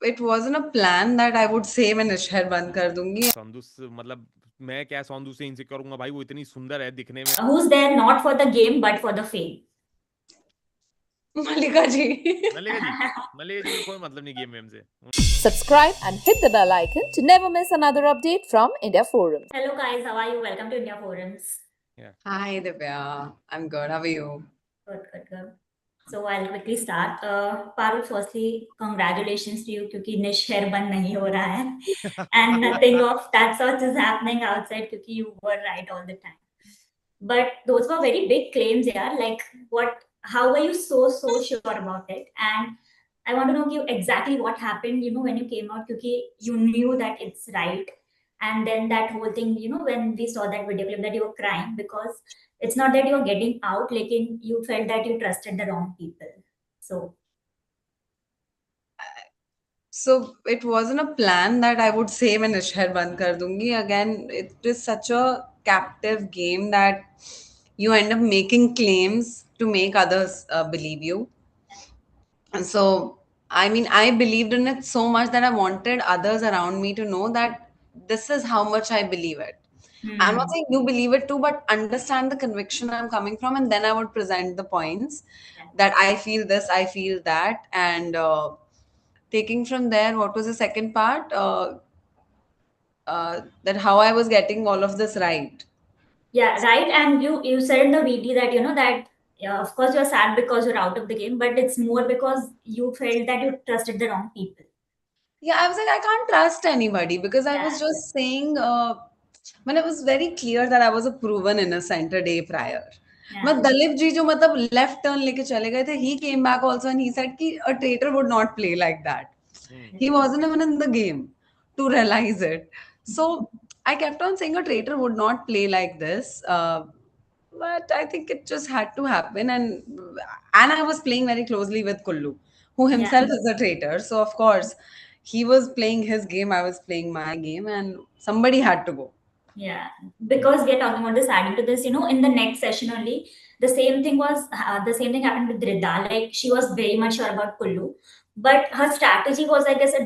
it wasn't a plan that I would say मैं नशहर बंद कर दूंगी. सौंदू मतलब मैं क्या सौंदू से इनसे करूंगा भाई, वो इतनी सुंदर है दिखने में. Who's there not for the game but for the fame? मल्लिका जी. मल्लिका जी, मल्लिका जी का कोई मतलब नहीं गेम वेम से. Subscribe and hit the bell icon to never miss another update from India Forums. Hello guys, how are you? Welcome to India Forums. Hi Divya, I'm good. How are you? Good. So I'll quickly start. Parul, firstly, congratulations to you क्योंकि निश hair बंद नहीं हो रहा है, and nothing of that sort is happening outside क्योंकि you were right all the time. But those were very big claims, yeah. Like what? How were you so sure about it? And I want to know you exactly what happened. You know when you came out, because you knew that it's right, and then that whole thing. You know when we saw that video clip that you were crying because it's not that you were getting out, like you felt that you trusted the wrong people. So it wasn't a plan that I would say मैं नशहर बंद कर दूंगी. Again, it is such a captive game that you end up making claims to make others believe you. And so, I mean, I believed in it so much that I wanted others around me to know that this is how much I believe it. I'm not saying you believe it too, but understand the conviction I'm coming from, and then I would present the points that I feel this, I feel that, and taking from there, what was the second part? That how I was getting all of this right. Yeah, right. And you said in the VT that that yeah, of course you're sad because you're out of the game, but it's more because you felt that you trusted the wrong people. Yeah, I was like, I can't trust anybody because I was Yeah. just saying, when it was very clear that I was a proven innocent a day prior. Yeah. But Dalip ji जो मतलब left turn लेके चले गए थे, he came back also and he said कि a traitor would not play like that. He wasn't even in the game to realize it. So I kept on saying a traitor would not play like this. But I think it just had to happen, and I was playing very closely with Kullu, who himself is a traitor. So of course, he was playing his game, I was playing my game, and somebody had to go. Yeah, because we are talking about this, adding to this, in the next session only, the same thing happened with Rida. Like she was very much sure about Kullu, but her strategy was, I guess, a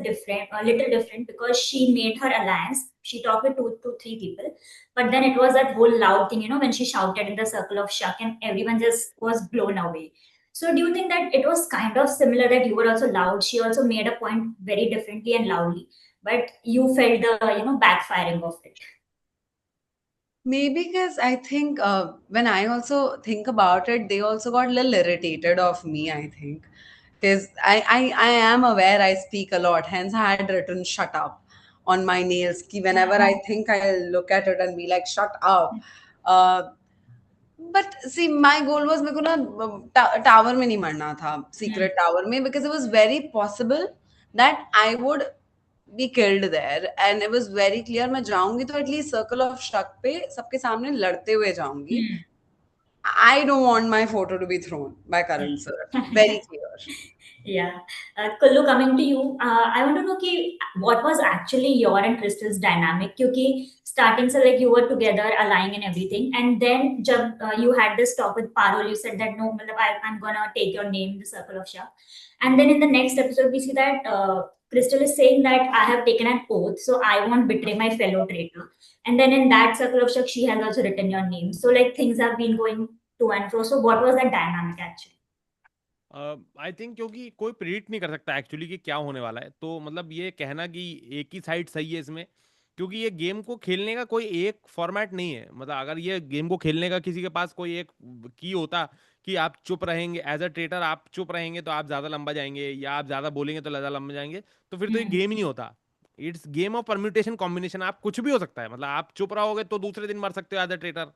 little different because she made her alliance. She talked with two to three people, but then it was that whole loud thing, when she shouted in the circle of Shak and everyone just was blown away. So do you think that it was kind of similar that you were also loud? She also made a point very differently and loudly, but you felt the backfiring of it. Maybe because I think when I also think about it, they also got a little irritated of me, I think. Because I am aware I speak a lot, hence I had written shut up on my nails. Ki whenever I think I'll look at it and be like, shut up. Uh, but see, my goal was मेरे को ना tower में नहीं मरना था, secret tower में, because it was very possible that I would be killed there, and it was very clear मैं जाऊंगी तो at least circle of shak पे सबके सामने लड़ते हुए जाऊंगी. I don't want my photo to be thrown by Karan sir. Very clear. Yeah. Kullu, coming to you, I want to know what was actually your and Crystal's dynamic? Because starting so like you were together, aligning and everything, and then you had this talk with Parul, you said that no, matlab, I'm gonna take your name, the Circle of Shah. And then in the next episode, we see that Crystal is saying that I have taken an oath, so I won't betray my fellow traitor. And then in that Circle of Shah, she has also written your name. So like things have been going to and fro. So what was that dynamic actually? I think क्योंकि कोई predict नहीं कर सकता actually कि क्या होने वाला है, तो मतलब ये कहना कि एक ही साइड सही है इसमें, क्योंकि ये गेम को खेलने का कोई एक फॉर्मेट नहीं है. मतलब अगर ये गेम को खेलने का किसी के पास कोई एक की होता कि आप चुप रहेंगे एज अ ट्रेटर, आप चुप रहेंगे तो आप ज्यादा लंबा जाएंगे, या आप ज्यादा बोलेंगे तो ज्यादा लंबा जाएंगे, तो फिर तो ये गेम ही नहीं होता. It's game of permutation combination. आप कुछ भी हो सकता है, मतलब आप चुप रहोगे तो दूसरे दिन मर सकते हो एज अ ट्रेटर.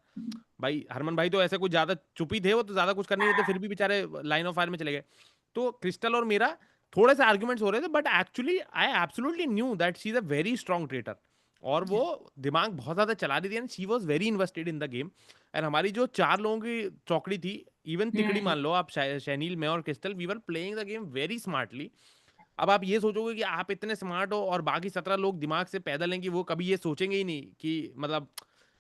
भाई हरमन भाई तो ऐसे कुछ ज्यादा चुप ही थे, वो तो ज्यादा कुछ करने नहीं थे, फिर भी बेचारे लाइन ऑफ फायर में चले गए. तो क्रिस्टल और मेरा थोड़े से आर्ग्यूमेंट्स हो रहे थे, but actually I absolutely knew that she is a very strong traitor, और वो दिमाग बहुत ज्यादा चला रही थी, and she was very invested in the game. And हमारी जो चार लोगों की चौकड़ी थी, इवन तिकड़ी मान लो आप, शैनील, मैं और Crystal, we were playing the game very smartly. अब आप ये सोचोगे कि आप इतने स्मार्ट हो और बाकी 17 लोग दिमाग से पैदल हैं कि वो कभी ये सोचेंगे ही नहीं कि मतलब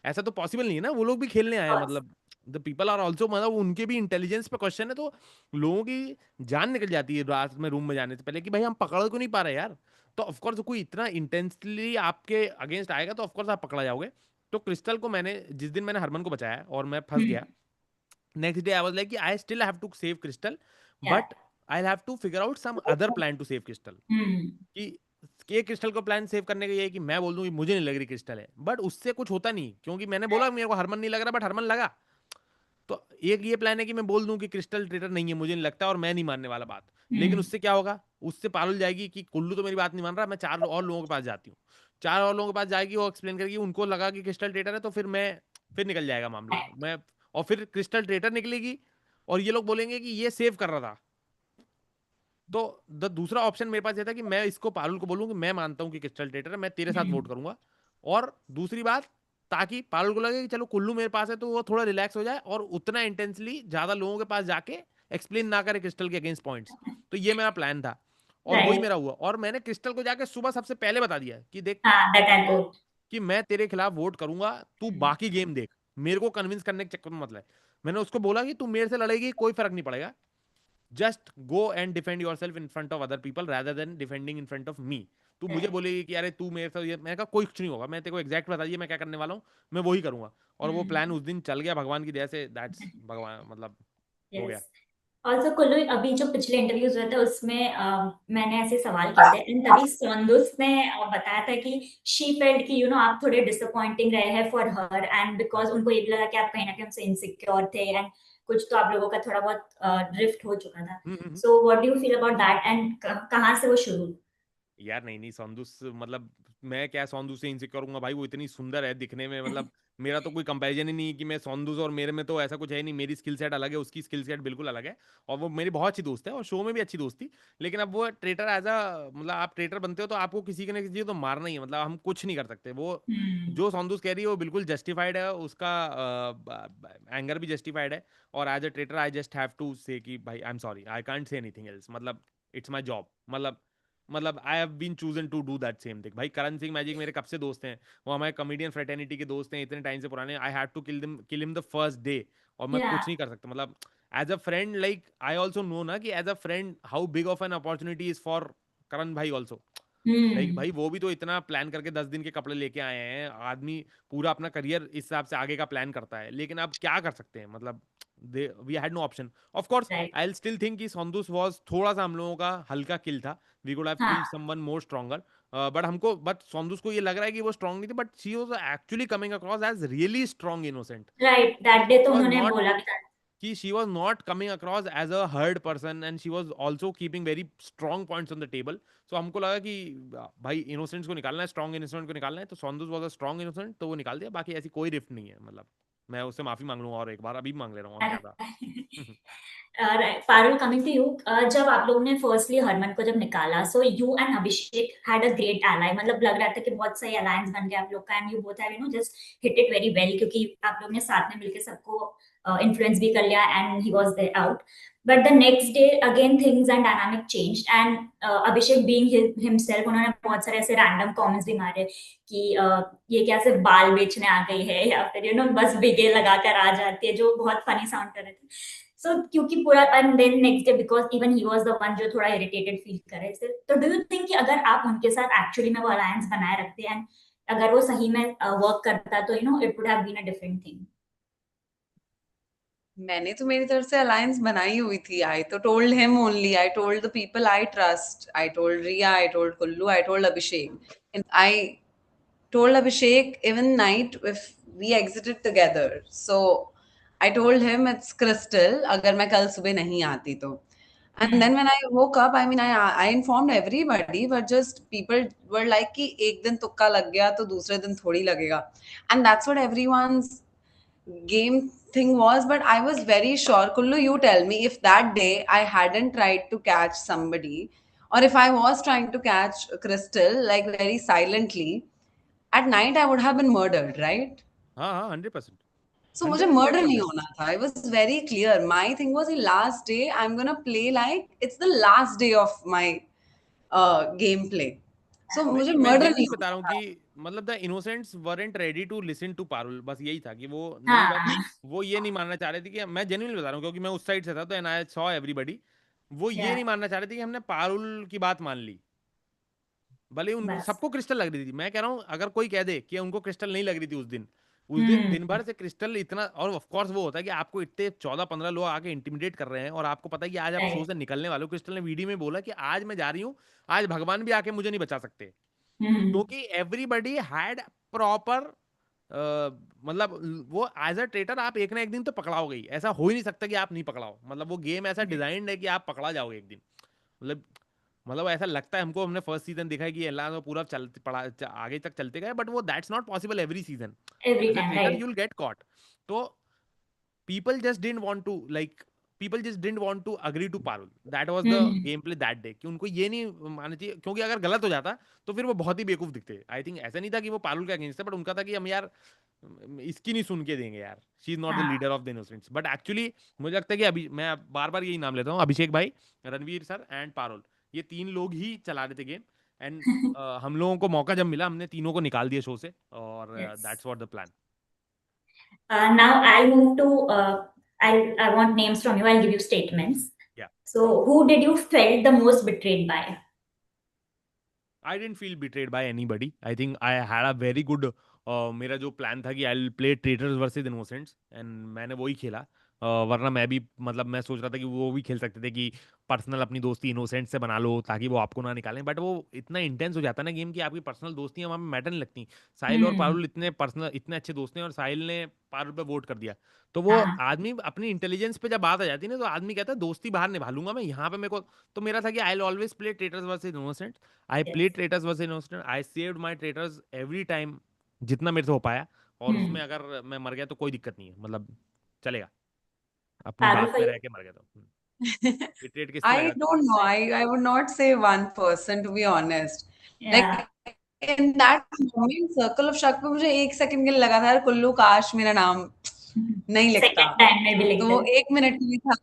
ऐसा तो पॉसिबल नहीं है ना, वो लोग भी खेलने आए हैं. मतलब द पीपल आर ऑल्सो, मतलब उनके भी इंटेलिजेंस पे क्वेश्चन है, तो लोगों की जान निकल जाती है रात में रूम में जाने से पहले कि भाई हम पकड़ क्यों नहीं पा रहे यार. तो ऑफ कोर्स कोई इतना इंटेंसली आपके अगेंस्ट आएगा तो ऑफ कोर्स आप पकड़ा जाओगे। तो क्रिस्टल को मैंने जिस दिन मैंने हरमन को बचाया और मैं फंस गया, next day I was like I still have to save Crystal, Yeah. But I have to figure out some other plan to save Crystal. कि के क्रिस्टल को प्लान सेव करने का ये है कि मैं बोल दूं कि मुझे नहीं लग रही क्रिस्टल है, बट उससे कुछ होता नहीं, क्योंकि मैंने बोला मेरे को हरमन नहीं लग रहा, बट हरमन लगा। तो एक ये प्लान है कि मैं बोल दूं कि क्रिस्टल ट्रेटर नहीं है, मुझे नहीं लगता, और मैं नहीं मानने वाला बात। लेकिन उससे क्या होगा, उससे पारुल जाएगी कि कुल्लू तो मेरी बात नहीं मान रहा, मैं 4 और लोगों के पास जाती हूँ। 4 और लोगों के पास जाएगी, वो एक्सप्लेन करेगी, उनको लगा कि क्रिस्टल ट्रेटर है, तो फिर निकल जाएगा मामला। मैं और फिर क्रिस्टल ट्रेटर निकलेगी और ये लोग बोलेंगे कि ये सेव कर रहा था। तो दूसरा ऑप्शन मेरे पास ये था कि मैं इसको पारुल को बोलूं कि मैं मानता हूं कि क्रिस्टल ट्रेटर है, मैं तेरे साथ वोट करूंगा। और दूसरी बात, ताकि पारुल को लगे कि चलो कुल्लू मेरे पास है, तो वो थोड़ा रिलैक्स हो जाए और उतना इंटेंसली ज्यादा लोगों के पास जाके एक्सप्लेन ना करे क्रिस्टल के अगेंस्ट पॉइंट्स। तो ये मेरा प्लान था और वही Right. मेरा हुआ। और मैंने क्रिस्टल को जाके सुबह सबसे पहले बता दिया कि देख हाँ, that I got. कि मैं तेरे खिलाफ वोट करूंगा, तू बाकी गेम देख, मेरे को कन्विंस करने के चक्कर में मत ले। मैंने उसको बोला कि तू मेरे से लड़ेगी कोई फर्क नहीं पड़ेगा, just go and defend yourself in front of other people rather than defending in front of me. तू मुझे बोलेगी कि अरे तू मेरे साथ ये, मैंने कहा कोई कुछ नहीं होगा, मैं तेरे को एग्जैक्ट बता दिया मैं क्या करने वाला हूँ, मैं वही करूंगा। और वो प्लान उस दिन चल गया भगवान की दया से, दैट्स भगवान, मतलब हो गया। Yes. ऑल्सो कुल्लू, अभी जो पिछले इंटरव्यूज हुए थे उसमें मैंने ऐसे सवाल किए थे एंड तभी सोंदुस ने बताया था कि शी फेल्ट कि आप थोड़े डिसअपॉइंटिंग रहे हैं फॉर हर, एंड बिकॉज उनको ये भी लगा कि आप कहीं ना कहीं उनसे इनसिक्योर थे एंड कुछ तो आप लोगों का थोड़ा बहुत ड्रिफ्ट हो चुका था। So what do you feel about that and कहाँ से वो शुरू? यार नहीं नहीं, सौंदुस मतलब मैं क्या सौंदुस से इनसिक्योर हूँ भाई, वो इतनी सुंदर है दिखने में, मतलब मेरा तो कोई कंपैरिजन ही नहीं है कि मैं सौंदुस और मेरे में तो ऐसा कुछ है नहीं। मेरी स्किल सेट अलग है, उसकी स्किल सेट बिल्कुल अलग है, और वो मेरी बहुत अच्छी दोस्त है और शो में भी अच्छी दोस्ती। लेकिन अब वो ट्रेटर एज अ, मतलब आप ट्रेटर बनते हो तो आपको किसी के ना किसी को तो मारना ही है, मतलब हम कुछ नहीं कर सकते। वो जो सौंदुस कह रही है वो बिल्कुल जस्टिफाइड है, उसका एंगर भी जस्टिफाइड है। और as a traitor I just have to say कि भाई I am sorry, I can't say anything else, मतलब इट्स माय जॉब। मतलब I have been chosen to do that same thing. भाई करण सिंह मैजिक मेरे कब से दोस्त हैं, वो हमारे कॉमेडियन फ्रेटर्निटी के दोस्त हैं इतने टाइम से पुराने। I have to kill him the first day, और मैं या कुछ नहीं कर सकता। मतलब as a friend, like I also know ना कि as a friend how big of an opportunity is for Karan भाई ऑल्सो। लाइक भाई वो भी तो इतना प्लान करके 10 दिन के कपड़े लेके आए हैं, आदमी पूरा अपना करियर इस हिसाब से आगे का प्लान करता है। लेकिन अब क्या कर सकते हैं, मतलब we had no option. Of course right. I will still think कि सोंदुस वाज थोड़ा सा हम लोगों का हल्का किल था, वी कुड हैव हाँ, killed someone more stronger. But Soundous को ये लग रहा है कि वो स्ट्रांग नहीं थी, but she was actually coming across as really strong innocent. Right, that day तो वाज उन्होंने नॉट बोला भी था। कि she was not coming across as a hard person, and she was also keeping very strong points on the table. So हमको लगा कि भाई इनोसेंट्स को निकालना है, स्ट्रॉन्ग इनोसेंट को निकालना है, तो सौंदुस वाज अ स्ट्रॉन्ग इनोसेंट, तो वो निकाल दिया। बाकी ऐसी कोई रिफ्ट नहीं है, मतलब मैं उससे माफी मांग लूंगा और एक बार अभी मांग ले रहा हूँ, और क्या था। पारुल, कमिंग टू यू, जब आप लोगों ने फर्स्टली हरमन को जब निकाला, so you and Abhishek had a great ally, मतलब लग रहा था कि बहुत सही अलायंस बन गया आप लोग का, and you both have just hit it very well, क्योंकि आप लोग ने साथ में मिलकर सबको इन्फ्लुएंस भी कर लिया and he was there out. But the next day again things and dynamic changed, and Abhishek being himself, उन्होंने बहुत सारे ऐसे रैंडम कमेंट्स भी मारे कि ये क्या सिर्फ बाल बेचने आ गई है, या फिर बस बिगे लगा कर आ जाती है, जो बहुत फनी साउंड कर रहे थे। सो क्योंकि पूरा, and then next day because even he was the one जो थोड़ा इरिटेटेड फील कर रहे थे, तो डू यू थिंक कि अगर आप उनके साथ एक्चुअली में वो अलायंस बनाए रखते एंड अगर वो सही में वर्क करता, तो it would have been a different thing? मैंने तो मेरी तरफ से अलायंस बनाई हुई थी। आई तो told him only, I told the people I trust, I told Riya, I told Kullu, I told Abhishek, and I told Abhishek even night if we exited together. So I told him it's Crystal अगर मैं कल सुबह नहीं आती तो. And then when I woke up, I mean, I informed everybody, but just people were like कि एक दिन तुक्का लग गया तो दूसरे दिन थोड़ी लगेगा. And that's what everyone's game thing was. But I was very sure. Kullu, you tell me, if that day I hadn't tried to catch somebody, or if I was trying to catch Crystal like very silently, at night I would have been murdered, right? हाँ हाँ, 100%, So मुझे murder नहीं 110%। होना था. I was very clear. My thing was the last day I'm gonna play like it's the last day of my gameplay. So नहीं मुझे नहीं, मैं murder नहीं जेन्युइनली बता रहा हूँ होना था. कि मतलब the innocents weren't ready to listen to Parul, बस यही था कि वो नहीं, बस हाँ, वो ये नहीं मानना चाह रहे थे कि मैं जेन्युइनली बता रहा हूँ क्योंकि मैं उस साइड से था, तो एंड आई सॉ एवरीबॉडी, वो ये या नहीं मानना चाह रहे थे कि हमने पारुल की बात मान ली। भले उन बस। सबको क्रिस्टल लग रही थी, मैं कह रहा हूँ अगर कोई कह दे कि उनको क्रिस्टल नहीं लग रही थी उस दिन दिन भर से क्रिस्टल इतना, और ऑफ कोर्स वो होता है कि आपको इतने 14-15 लोग आके इंटिमिडेट कर रहे हैं और आपको पता है कि आज आप शो राइट। से निकलने वाले हो। क्रिस्टल ने वीडियो में बोला कि आज मैं जा रही हूँ, आज भगवान भी आके मुझे नहीं बचा सकते, क्योंकि एवरीबडी हैड प्रॉपर मतलब वो एज अ ट्रेटर आप एक ना एक दिन तो पकड़ाओगे ही, ऐसा हो ही नहीं सकता कि आप नहीं पकड़ाओ। मतलब वो गेम ऐसा डिजाइंड है कि आप पकड़ा जाओगे एक दिन। मतलब ऐसा लगता है हमको, हमने फर्स्ट सीजन देखा है कि अल्लाह तो पूरा आगे तक चलते गए, बट वो that's not possible every season. Every as a time, traitor you right. Will get caught. तो people just didn't want to like people just didn't want to agree to Parul. That was the gameplay that day कि उनको ये नहीं मानना चाहिए, क्योंकि अगर गलत हो जाता तो फिर वो बहुत ही बेवकूफ दिखते। आई थिंक ऐसा नहीं था कि वो पारुल के अगेंस्ट था, बट उनका था कि हम यार इसकी नहीं सुन के देंगे यार, शी इज नॉट द हाँ। Leader of the innocents. But actually मुझे लगता है कि अभी मैं बार बार यही नाम लेता हूँ, अभिषेक भाई, रणवीर सर एंड पारुल, ये 3 लोग ही चला रहे थे गेम। एंड हम लोगों को मौका जब मिला हमने तीनों को निकाल दिया शो से, और Yes. That's what the plan. Now I'll move to, I want names from you. I'll give you statements. Yeah. So who did you felt the most betrayed by? I didn't feel betrayed by anybody. I think I had a very good मेरा जो plan था कि I will play traitors versus innocents, and मैंने वही खेला। वरना मैं भी मतलब मैं सोच रहा था कि वो भी खेल सकते थे कि पर्सनल अपनी दोस्ती इनोसेंट से बना लो ताकि वो आपको ना निकालें, बट वो इतना इंटेंस हो जाता है ना गेम कि आपकी पर्सनल दोस्तियां वहाँ पे मैटर नहीं लगती। साहिल और पारुल इतने पर्सनल इतने अच्छे दोस्त हैं, और साहिल ने पारुल पे वोट कर दिया, तो वो हाँ। आदमी अपनी इंटेलिजेंस पे जब बात आ जाती है ना, तो आदमी कहता है दोस्ती बाहर निभा लूंगा मैं, यहाँ पे मेरे को। तो मेरा था कि I will always play traitors versus innocent. I Yes. Play traitors versus innocent, I saved my traitors every time जितना मेरे से हो पाया, और उसमें अगर मैं मर गया तो कोई दिक्कत नहीं है, मतलब चलेगा, अपनी Parul बात for पे you? रह के मर गया तो बिट्रेट किससे I लगा था? don't know. I would not say one person, to be honest. Yeah. Like in that moment, Circle of Shak पे मुझे 1 सेकंड के लिए लगा था यार कुल्लू काश मेरा नाम नहीं लिखता। Second time में भी लिख तो दे। वो 1 मिनट के लिए था।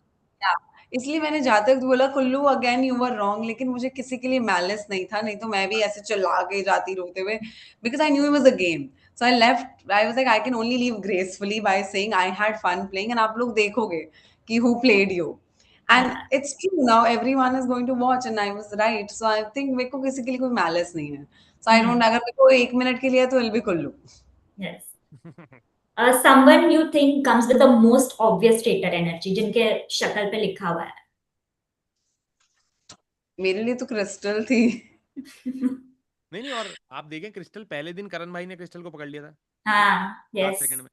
या, इसलिए मैंने जाते वक्त बोला Kullu again you were wrong, लेकिन मुझे किसी के लिए मैलिस नहीं था, नहीं तो मैं भी ऐसे चिल्ला के जाती रोते हुए, because I knew it was a game. So I left, I was like I can only leave gracefully by saying I had fun playing, and आप लोग देखोगे कि who played you. And Yeah. It's true, now everyone is going to watch, and I was right. So I think मेरे को किसी के लिए कोई मैलिस नहीं है। सो आई डोंट, अगर मेरे को 1 मिनट के लिए है तो will be Kullu. Yes. Someone you think comes with the most obvious traitor energy, जिनके शक्ल पे लिखा हुआ है। मेरे लिए तो क्रिस्टल थी। नहीं नहीं, और आप देखें क्रिस्टल पहले दिन करण भाई ने क्रिस्टल को पकड़ लिया था हाँ। Last Yes. सेकंड में।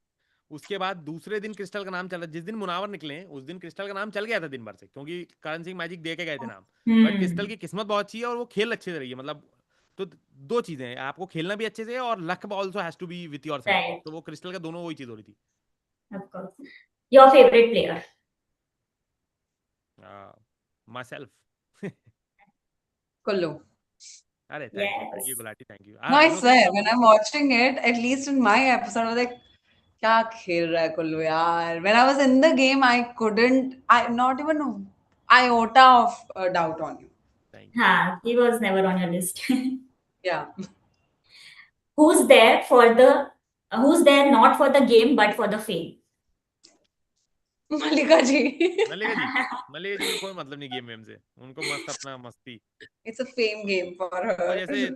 उसके बाद दूसरे दिन क्रिस्टल का नाम चला, जिस दिन मुनावर निकले उस दिन क्रिस्टल का नाम चल गया था दिन भर से, क्योंकि करण सिंह मैजिक दे के गए थे नाम। बट क्रिस्टल की किस्मत बहुत अच्छी है और वो खेल अच्छे से रही है, मतलब। तो दो चीजें हैं, आपको खेलना भी अच्छे से है और luck also has to be with your side. Right. तो वो क्रिस्टल का दोनों वही चीज हो रही थी। Of course. Your favorite player? Myself. Kullu. अरे thank you Yes. Gulati, thank you. No, I innocent swear, का when मुझे I'm watching it, at least in my episode, I was like, क्या खेल रहा है कुल्लू यार? When I was in the game, I couldn't, I not even iota of doubt on you. Thank you. हाँ, he was never on your list. Yeah. Who's there for the, who's there not for the game but for the fame? मल्लिका जी। मल्लिका जी, मल्लिका जी को कोई मतलब नहीं game वेम से, उनको मस्त अपना मस्ती। It's a fame game for वो her. जैसे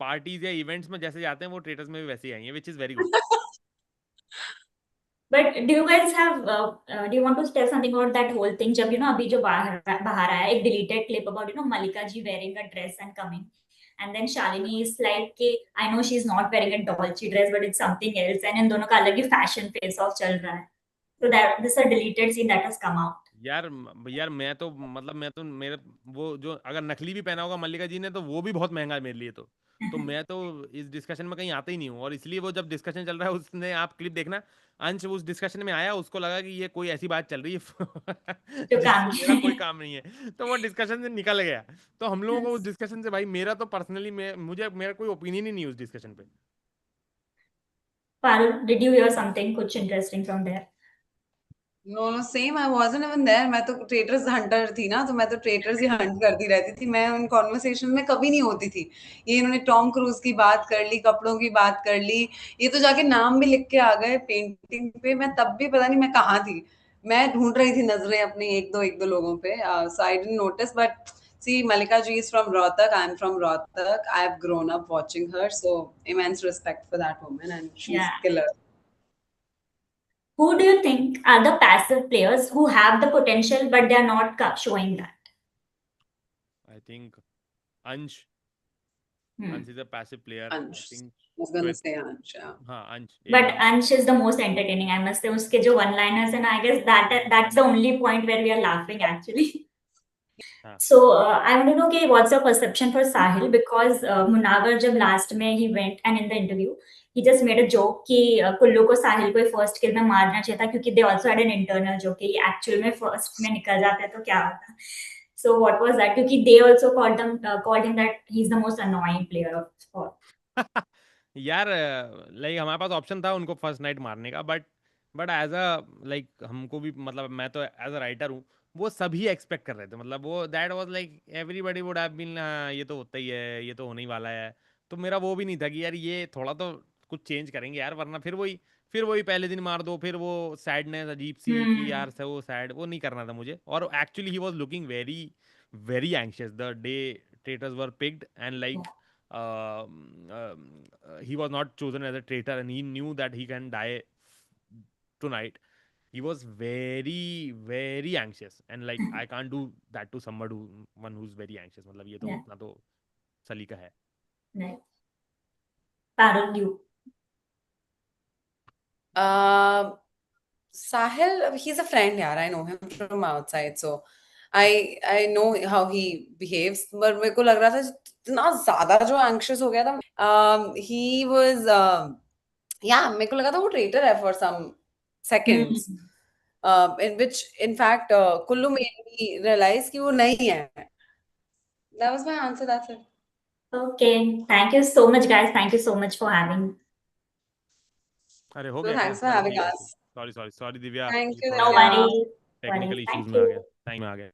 पार्टीज या इवेंट्स में जैसे जाते हैं वो ट्रेटर्स में भी वैसे ही आई हैं, which is very good. But do you guys have, do you want to tell something about that whole thing? जब अभी जो बाहर आया एक deleted clip about Malika ji wearing a dress and coming, and then Shalini is like कि I know she's not wearing a Dolce dress but it's something else, and इन दोनों का अलग ही fashion face off चल रहा है. So that this is a deleted scene that has come out. यार मैं तो मतलब मैं तो मेरे वो जो अगर नकली भी पहना होगा मल्लिका जी ने तो वो भी बहुत महंगा है मेरे लिए। तो मैं तो इस डिस्कशन में कहीं आता ही नहीं हूँ, और इसलिए वो जब डिस्कशन चल रहा है उसने, आप क्लिप देखना, अंश उस डिस्कशन में आया, उसको लगा कि ये कोई ऐसी बात चल रही है जो काम जिससे मेरा कोई काम नहीं है, तो वो डिस्कशन से निकल गया। तो हम लोगों को उस डिस्कशन से भाई मेरा तो पर्सनली मुझे मेरा कोई ओपिनियन ही नहीं है उस डिस्कशन पे। Parul, did you hear something कुछ interesting from there? No, no, same. I wasn't even there. मैं तो ट्रेटर्स हंटर थी ना, तो मैं तो ट्रेटर्स ही हंट करती रहती थी। मैं उन कॉन्वर्सेशन में कभी नहीं होती थी। ये इन्होंने टॉम क्रूज की बात कर ली, कपड़ों की बात कर ली, ये तो जाके नाम भी लिख के आ गए पेंटिंग पे। मैं तब भी पता नहीं मैं कहाँ थी। मैं ढूंढ रही थी नजरें अपनी एक दो लोगों पे, so I didn't notice, but See, Malika ji is from Rohtak. I'm from Rohtak. I've grown up watching her, so immense respect for that woman, and she's Yeah. killer. Who do you think are the passive players who have the potential but they are not showing that? I think Ansh. Hmm. Ansh is a passive player. I Ansh. think I was gonna Shwet. say Ansh. Yeah. हाँ Ansh. But एकदम. Ansh is the most entertaining, I must say. Uske jo one-liners, and I guess that's the only point where we are laughing actually. हाँ. So I want to know, okay, what's your perception for Sahil? Because Munawar jab last mein he went and in the interview he just made a joke कि कुल्लू को साहिल को first kill में मारना चाहिए था क्योंकि they also had an internal joke कि actual में फर्स्ट में निकल जाते तो क्या होता. So what was that? क्योंकि they also called him that he's the most annoying player of sport. यार लाइक हमारे पास ऑप्शन था उनको फर्स्ट नाइट मारने का, बट एज अ लाइक हमको भी मतलब मैं तो एज अ राइटर हूँ, वो सभी एक्सपेक्ट कर रहे थे, मतलब वो that was like everybody would have been ये तो होता ही है, ये तो होने ही वाला है. तो मेरा वो भी नहीं था कि यार ये थोड़ा तो कुछ चेंज करेंगे यार, वरना फिर वही पहले दिन मार दो, फिर वो सैडनेस अजीब सी कि यार से वो सैड, वो नहीं करना था मुझे. और actually he was looking very very anxious the day traitors were picked, and like he was not chosen as a traitor and he knew that he can die tonight. He was very very anxious, and like I can't do that to somebody one who's very anxious. मतलब ये तो Yeah. उतना तो सलीका है. Right. Parul, you. Sahil, he's a friend, yaar. I know him from outside, so I know how he behaves. But मेरे को लग रहा था इतना ज़्यादा जो anxious हो गया था. He was yeah, मेरे को लगा था वो traitor है for some seconds. In which, in fact, Kullu made me realize कि वो नहीं है. That was my answer. That's it. Okay, thank you so much, guys. Thank you so much for having. अरे हो So गया क्या? thanks for चलो having ठीक है. us. सॉरी दिव्या, Thank ये you, थोड़ा No सा Divya. worries. Technical issues Thank में आ you. गया, टाइम में आ गया.